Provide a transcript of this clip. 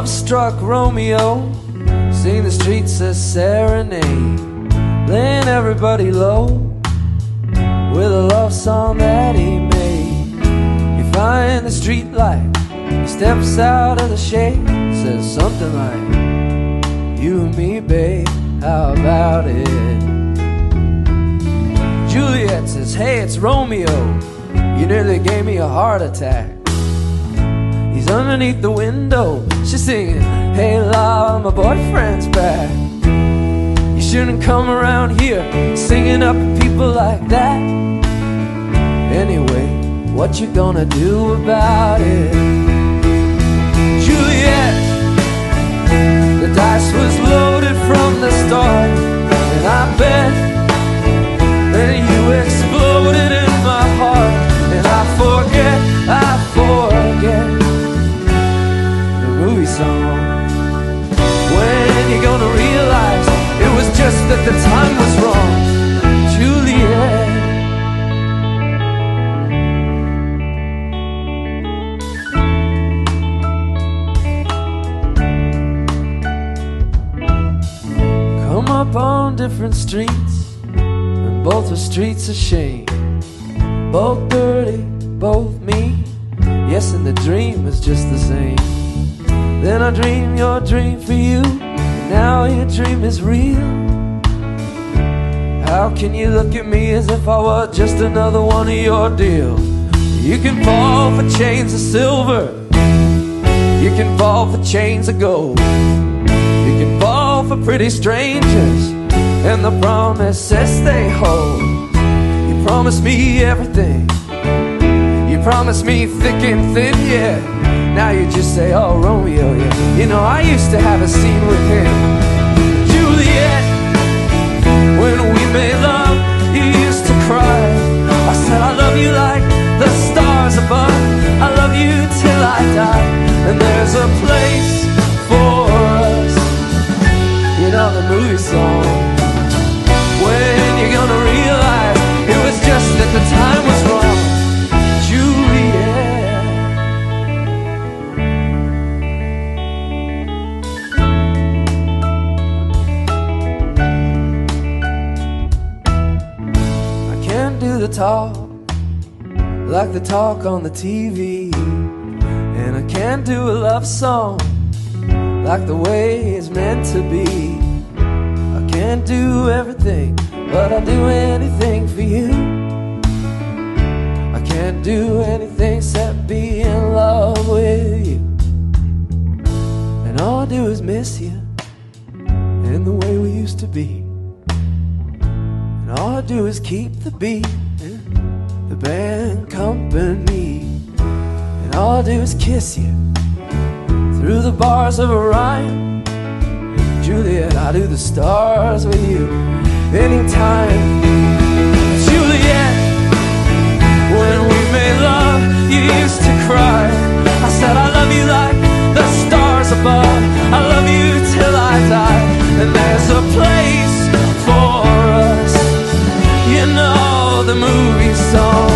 love-struck Romeo, sing the streets a serenade, laying everybody low with a love song that he made. You find the street light, he steps out of the shade, says something like, you and me, babe, how about it? Juliet says, hey, it's Romeo, you nearly gave me a heart attack. He's underneath the window, she's singing, hey la, my boyfriend's back. You shouldn't come around here singing up at people like that. Anyway, what you gonna do about it? Juliet, the dice was loaded from the start, and I bet that you exploded in my heart. And I forget the movie song. When you gonna realize it was just that the time was wrong, Juliet? Come up on different streets, and both are streets of shame. Both dirty, both mean. Yes, and the dream is just the same. Then I dream your dream for you, and now your dream is real. How can you look at me as if I were just another one of your deals? You can fall for chains of silver, you can fall for chains of gold, you can fall for pretty strangers and the promises they hold. You promised me everything, you promised me thick and thin, yeah. Now you just say, oh, Romeo, yeah. You know, I used to have a scene with him. Juliet, when we made love, you used to cry. I said, I love you like the stars above, I love you till I die. And there's a place for us, you know, the movie song. When you're gonna realize it was just that the time was wrong, Juliet. I can't do the talk like the talk on the TV, and I can't do a love song like the way it's meant to be. I can't do everything, but I'll do anything for you. I can't do anything except be in love with you. And all I do is miss you in the way we used to be. And all I do is keep the beat, the band company. And all I do is kiss you through the bars of Orion. Juliet, I do the stars with you anytime. Juliet, when we made love, you used to cry. I said, I love you like the stars above, I love you till I die. And there's a place for us, you know, the movie song.